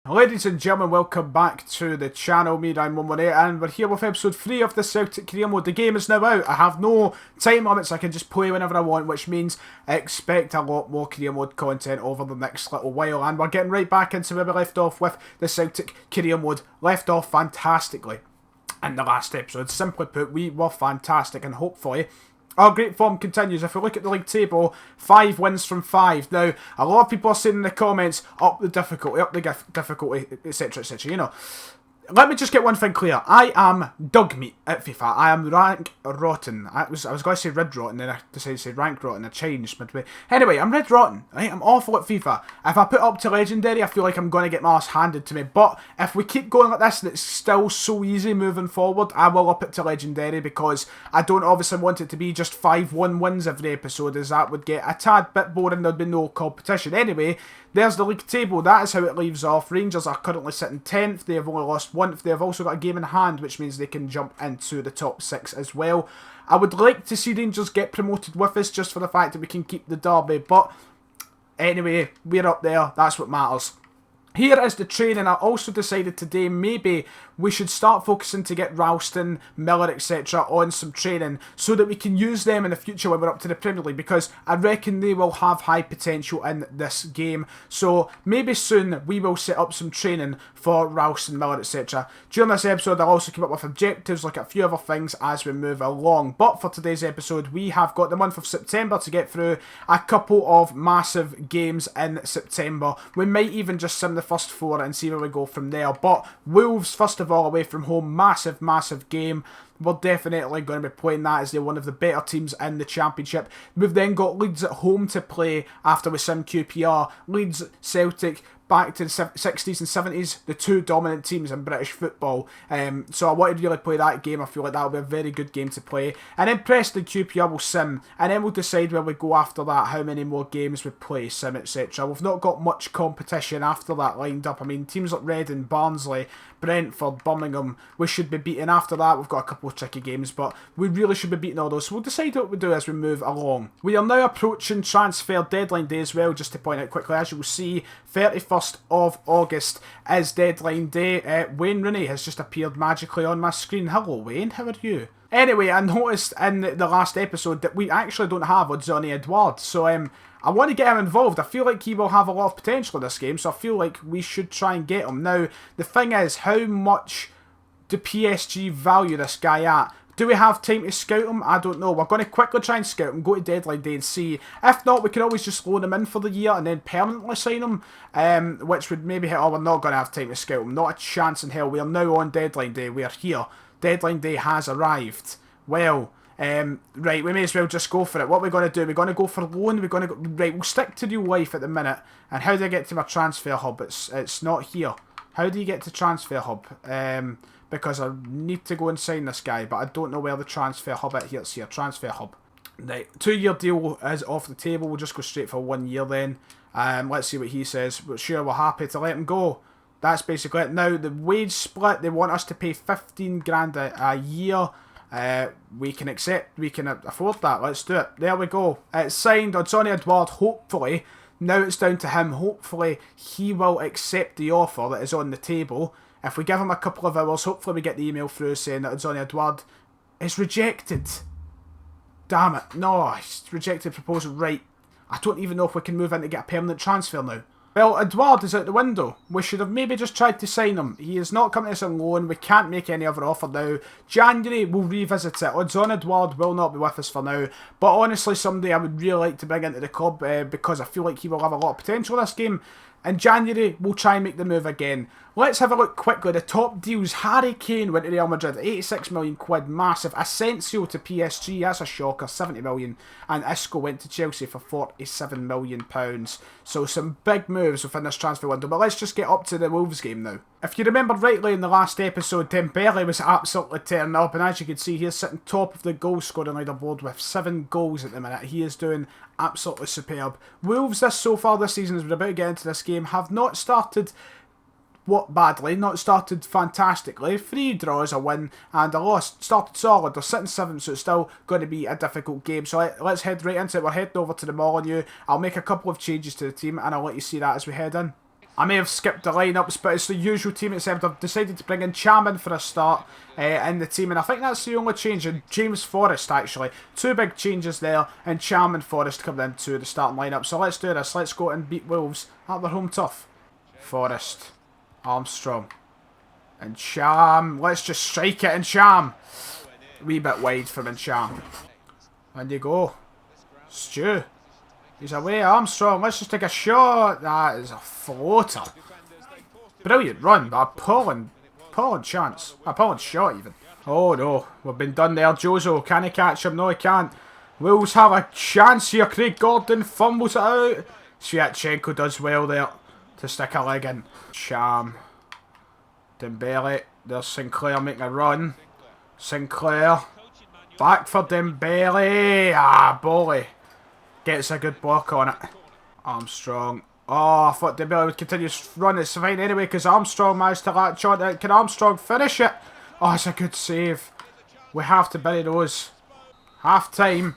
Ladies and gentlemen, welcome back to the channel, me Ryan118, and we're here with episode 3 of the Celtic career mode. The game is now out. I have no time limits, I can just play whenever I want, which means expect a lot more career mode content over the next little while. And we're getting right back into where we left off with the Celtic career mode. Left off fantastically in the last episode. Simply put, we were fantastic, and hopefully our great form continues. If we look at the league table, 5 wins from 5. Now, a lot of people are saying in the comments, up the difficulty, etc, etc, you know. Let me just get one thing clear. I am dog meat at FIFA. I am rank rotten. I was going to say red rotten, then I decided to say rank rotten. I changed midway. Anyway, I'm red rotten. Right? I'm awful at FIFA. If I put up to legendary, I feel like I'm going to get my ass handed to me. But if we keep going like this, and it's still so easy moving forward, I will up it to legendary, because I don't obviously want it to be just 5-1 wins every episode, as that would get a tad bit boring. There'd be no competition. Anyway, there's the league table. That is how it leaves off. Rangers are currently sitting 10th. They have only lost 1. They have also got a game in hand, which means they can jump into the top 6 as well. I would like to see Rangers get promoted with us, just for the fact that we can keep the derby. But anyway, we're up there. That's what matters. Here is the training. I also decided today maybe we should start focusing to get Ralston, Miller, etc. on some training, so that we can use them in the future when we're up to the Premier League, because I reckon they will have high potential in this game. So maybe soon we will set up some training for Ralston, Miller, etc. During this episode, I'll also keep up with objectives, look at a few other things as we move along. But for today's episode, we have got the month of September to get through, a couple of massive games in September. We might even just sim the first 4 and see where we go from there. But Wolves, first of all, away from home, massive game. We're definitely going to be playing that, as they're one of the better teams in the Championship. We've then got Leeds at home to play after we sim QPR. Leeds, Celtic, back to the 60s and 70s, the 2 dominant teams in British football. So I wanted to really play that game. I feel like that'll be a very good game to play. And then Preston QPR will sim, and then we'll decide where we go after that, how many more games we play, sim, etc. We've not got much competition after that lined up. I mean, teams like Reading, Barnsley, Brentford, Birmingham, we should be beating. After that, we've got a couple of tricky games, but we really should be beating all those. So we'll decide what we do as we move along. We are now approaching transfer deadline day as well, just to point out quickly. As you will see, 31st of August is deadline day. Wayne Rooney has just appeared magically on my screen. Hello Wayne, how are you? Anyway, I noticed in the last episode that we actually don't have Odzoni Edouard, so I want to get him involved. I feel like he will have a lot of potential in this game, so I feel like we should try and get him. Now, the thing is, how much do PSG value this guy at? Do we have time to scout him? I don't know. We're going to quickly try and scout him, go to deadline day and see. If not, we can always just loan him in for the year and then permanently sign him, which would maybe hit. Oh, we're not going to have time to scout him. Not a chance in hell. We are now on deadline day. We are here. Deadline day has arrived. Well, right, we may as well just go for it. What we're going to do, we're going to go for loan. We're going to go, right, we'll stick to real life at the minute. And how do I get to my transfer hub? It's not here. How do you get to transfer hub? Because I need to go and sign this guy, but I don't know where the transfer hub is. Here, it's here, transfer hub. Right, 2-year deal is off the table. We'll just go straight for 1 year then. Let's see what he says. But sure, we're happy to let him go. That's basically it. Now, the wage split, they want us to pay 15 grand a year. We can accept, we can afford that. Let's do it. There we go. It's signed. Odzoni Edouard, hopefully. Now it's down to him. Hopefully, he will accept the offer that is on the table. If we give him a couple of hours, hopefully we get the email through saying that Odzoni Edouard is rejected. Damn it. No, he's rejected proposal. Right. I don't even know if we can move in to get a permanent transfer now. Well, Edouard is out the window. We should have maybe just tried to sign him. He is not coming to us on loan. We can't make any other offer now. January, we'll revisit it. Odzoni Edouard will not be with us for now. But honestly, somebody I would really like to bring into the club, because I feel like he will have a lot of potential in this game. In January, we'll try and make the move again. Let's have a look quickly. The top deals. Harry Kane went to Real Madrid, 86 million quid, massive. Asensio to PSG, that's a shocker, 70 million. And Isco went to Chelsea for 47 million pounds. So some big moves within this transfer window. But let's just get up to the Wolves game now. If you remember rightly in the last episode, Dembele was absolutely tearing up. And as you can see, he's sitting top of the goal scoring leaderboard with 7 goals at the minute. He is doing absolutely superb. Wolves so far this season, as we're about to get into this game, have not started badly, not started fantastically. 3 draws, a win and a loss. Started solid. They're sitting 7th, so it's still going to be a difficult game. So let's head right into it. We're heading over to the Molineux. I'll make a couple of changes to the team and I'll let you see that as we head in. I may have skipped the lineups, but it's the usual team except I've decided to bring in Cham in for a start in the team, and I think that's the only change. And James Forrest, actually. 2 big changes there, and Cham and Forrest coming into the starting lineup. So let's do this. Let's go and beat Wolves at their home turf. Forrest, Armstrong, and Cham. Let's just strike it in Cham. A wee bit wide from Cham. And you go. Stu. He's away, Armstrong. Let's just take a shot. That is a floater. Brilliant run, but appalling chance. Appalling shot, even. Oh, no. We've been done there. Jozo, can he catch him? No, he can't. Wolves have a chance here. Craig Gordon fumbles it out. Sviatchenko does well there to stick a leg in. Cham. Dembele. There's Sinclair making a run. Sinclair. Back for Dembele. Ah, Bolly. Gets a good block on it. Armstrong. Oh, I thought Dembele would continue to run. It's fine anyway because Armstrong managed to latch on to it. Can Armstrong finish it? Oh, it's a good save. We have to bury those. Half time.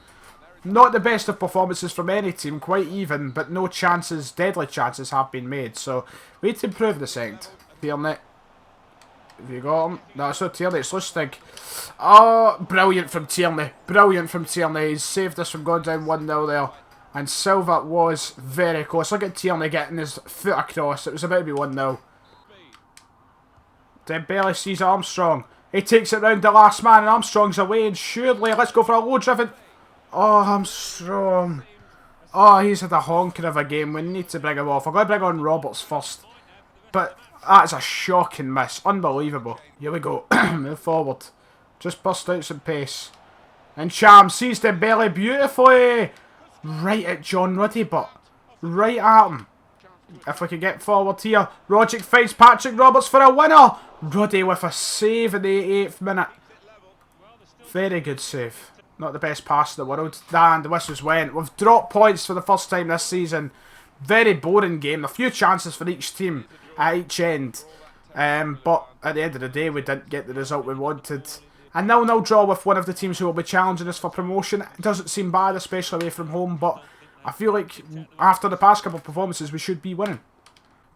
Not the best of performances from any team, quite even, but no chances, deadly chances have been made. So we need to improve the second. Tierney. Have you got him? No, it's not Tierney, it's Lustig. Oh, brilliant from Tierney. Brilliant from Tierney. He's saved us from going down 1-0 there. And Silva was very close. Look at Tierney getting his foot across. It was about to be 1-0. Dembele sees Armstrong. He takes it round the last man and Armstrong's away. And surely, let's go for a low driven. Oh, Armstrong. Oh, he's had a honker of a game. We need to bring him off. I'm going to bring on Roberts first. But that's a shocking miss. Unbelievable. Here we go. Move forward. Just burst out some pace. And Cham sees Dembele beautifully. Right at John Ruddy, but right at him. If we can get forward here. Rogic finds Patrick Roberts for a winner. Ruddy with a save in the 88th minute. Very good save. Not the best pass in the world. And the whistles went. We've dropped points for the first time this season. Very boring game. A few chances for each team at each end. But at the end of the day, we didn't get the result we wanted. A 0-0 draw with one of the teams who will be challenging us for promotion. It doesn't seem bad, especially away from home, but I feel like after the past couple of performances, we should be winning.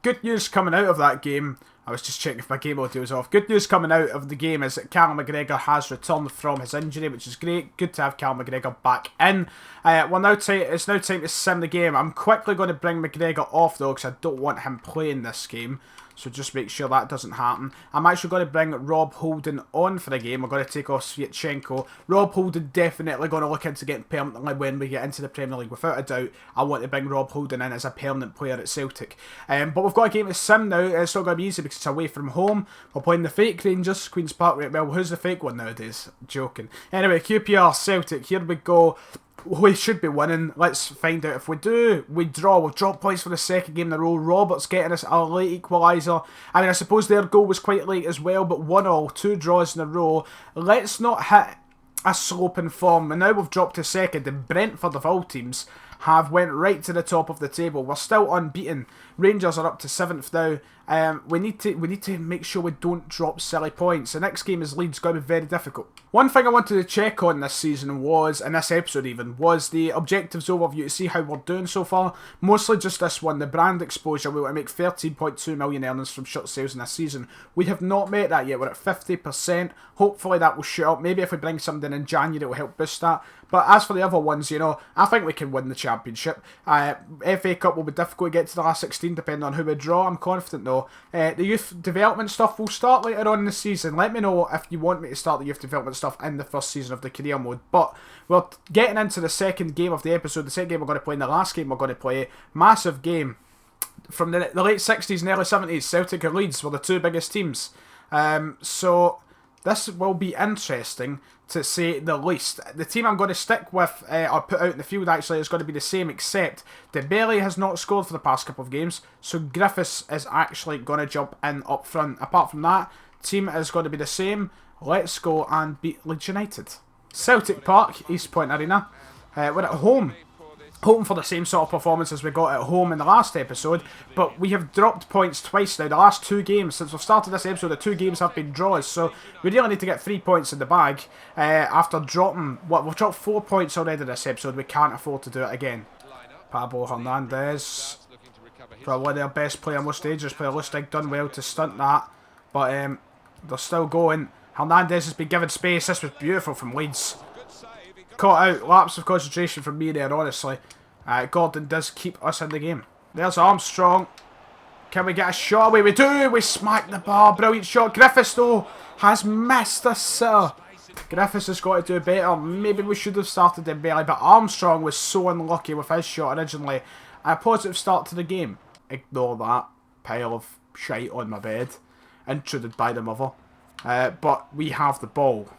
Good news coming out of that game. I was just checking if my game audio was off. Good news coming out of the game is that Callum McGregor has returned from his injury, which is great. Good to have Callum McGregor back in. It's now time to sim the game. I'm quickly going to bring McGregor off though, because I don't want him playing this game. So just make sure that doesn't happen. I'm actually going to bring Rob Holden on for the game. We're going to take off Sviatchenko. Rob Holden definitely going to look into getting permanently when we get into the Premier League. Without a doubt, I want to bring Rob Holden in as a permanent player at Celtic. But we've got a game to sim now. It's not going to be easy because it's away from home. We're playing the fake Rangers, Queen's Park. Right, well, who's the fake one nowadays? Joking. Anyway, QPR Celtic. Here we go. We should be winning. Let's find out if we do. We draw. We've dropped points for the second game in a row. Roberts getting us a late equaliser. I mean, I suppose their goal was quite late as well, but 1-1, 2 draws in a row. Let's not hit a slope in form. And now we've dropped to second, and Brentford of all teams have went right to the top of the table. We're still unbeaten. Rangers are up to 7th now. We need to make sure we don't drop silly points. The next game is Leeds, going to be very difficult. One thing I wanted to check on this season was, in this episode even, was the objectives overview to see how we're doing so far. Mostly just this one, the brand exposure. We want to make 13.2 million earnings from shirt sales in this season. We have not met that yet. We're at 50%. Hopefully that will shoot up. Maybe if we bring something in January, it will help boost that. But as for the other ones, you know, I think we can win the championship. FA Cup will be difficult to get to the last 16 depending on who we draw. I'm confident though. The youth development stuff will start later on in the season. Let me know if you want me to start the youth development stuff in the first season of the career mode. But we're getting into the second game of the episode. The second game we're going to play and the last game we're going to play. Massive game. From the late 60s and early 70s, Celtic and Leeds were the two biggest teams. So this will be interesting to say the least. The team I'm going to stick with, or put out in the field actually, is going to be the same, except Dembele has not scored for the past couple of games, so Griffiths is actually going to jump in up front. Apart from that, team is going to be the same. Let's go and beat Leeds United. Celtic Park, East Point Arena. We're at home. Hoping for the same sort of performance as we got at home in the last episode, but we have dropped points twice now. The last 2 games, since we've started this episode, the 2 games have been draws, so we really need to get 3 points in the bag. After dropping, we've dropped 4 points already this episode, we can't afford to do it again. Pablo Hernandez. Probably their best player, most dangerous player. Lustig done well to stunt that. But they're still going. Hernandez has been given space. This was beautiful from Leeds. Caught out. Lapse of concentration from me there, honestly. Gordon does keep us in the game. There's Armstrong. Can we get a shot away? We do! We smack the bar. Brilliant shot. Griffiths, though, has missed the sitter. Griffiths has got to do better. Maybe we should have started Dembele, but Armstrong was so unlucky with his shot originally. A positive start to the game. Ignore that pile of shite on my bed. Intruded by the mother. But we have the ball.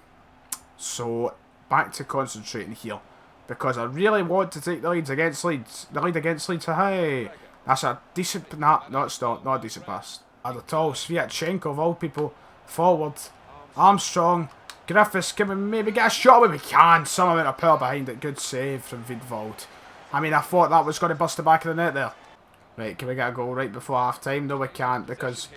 So, back to concentrating here. Because I really want to take the lead against Leeds. The lead against Leeds. Hey! That's a decent... Nah, no, it's not. Not a decent pass. At all. Sviatchenko, of all people. Forward. Armstrong. Griffiths, can we maybe get a shot away? We can. Some amount of power behind it. Good save from Vidvold. I mean, I thought that was going to bust the back of the net there. Right, can we get a goal right before half-time? No, we can't, because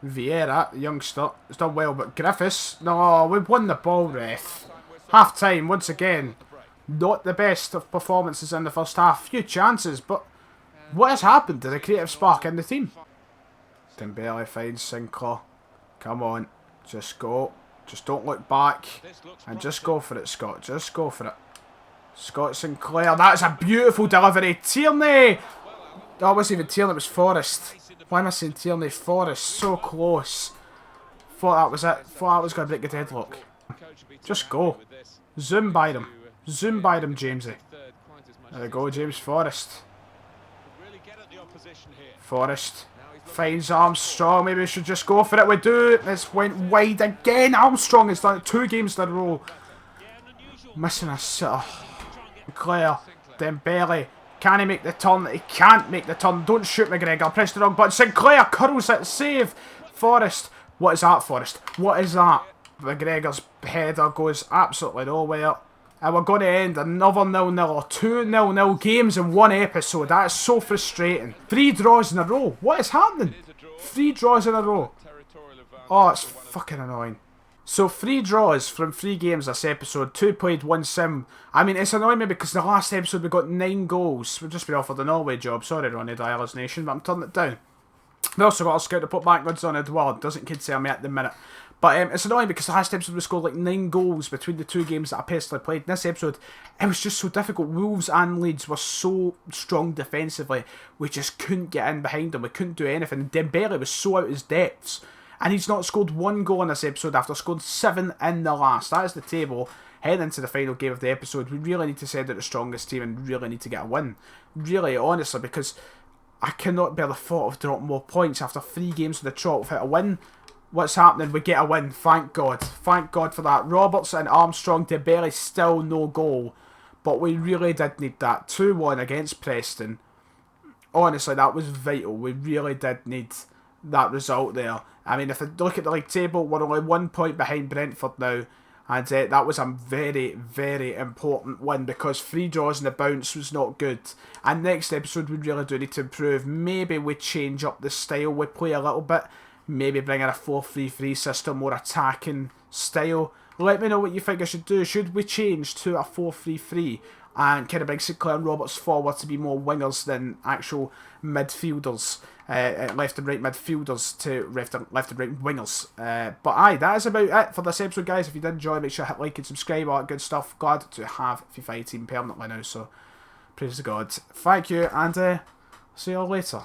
Vieira, the youngster, has done well. But Griffiths, no, we've won the ball, ref. Half-time, once again. Not the best of performances in the first half. Few chances, but what has happened to the creative spark in the team? Dembele finds Sinclair. Come on, just go. Just don't look back. And just go for it, Scott. Just go for it. Scott Sinclair. That's a beautiful delivery. Tierney! That wasn't even Tierney, it was Forrest. Why am I saying Tierney? Forrest. So close. Thought that was it. Thought that was going to break the deadlock. Just go. Zoom by them. Zoom by them, Jamesy. There we go, James Forrest. Forrest. Finds Armstrong. Maybe we should just go for it. We do. This went wide again. Armstrong has done it 2 games in a row. Missing a sitter. Sinclair. Dembele. Can he make the turn? He can't make the turn. Don't shoot McGregor. I pressed the wrong button. Sinclair curls it. Save. Forrest. What is that, Forrest? What is that? McGregor's header goes absolutely nowhere. And we're going to end another 0-0 or 2 0-0 games in one episode. That is so frustrating. 3 draws in a row. What is happening? 3 draws in a row. Oh, it's fucking annoying. So 3 draws from 3 games this episode. 2 played, 1 sim. I mean, it's annoying me because the last episode we got 9 goals. We've just been offered a Norway job. Sorry, Ronnie Dyer's Nation, but I'm turning it down. We also got our scout to put backwards on Edward. Doesn't kid say me at the minute. But it's annoying because the last episode we scored like 9 goals between the 2 games that I personally played. In this episode, it was just so difficult. Wolves and Leeds were so strong defensively. We just couldn't get in behind them. We couldn't do anything. Dembele was so out of his depths. And he's not scored 1 goal in this episode after scoring 7 in the last. That is the table. Heading into the final game of the episode, we really need to send out the strongest team and really need to get a win. Really, honestly, because I cannot bear the thought of dropping more points after 3 games in the trot without a win. What's happening? We get a win. Thank God. Thank God for that. Roberts and Armstrong, Dembele still no goal. But we really did need that. 2-1 against Preston. Honestly, that was vital. We really did need that result there. I mean, if I look at the league table, we're only 1 point behind Brentford now. And that was a very, very important win because 3 draws and a bounce was not good. And next episode, we really do need to improve. Maybe we change up the style we play a little bit. Maybe bring in a 4-3-3 system, more attacking style. Let me know what you think I should do. Should we change to a 4-3-3 and kind of bring Sinclair and Roberts forward to be more wingers than actual midfielders, left and right midfielders to left and right wingers. But aye, that is about it for this episode, guys. If you did enjoy, make sure to hit like and subscribe, all that good stuff. Glad to have FIFA 18 permanently now, so praise to God. Thank you, and see you all later.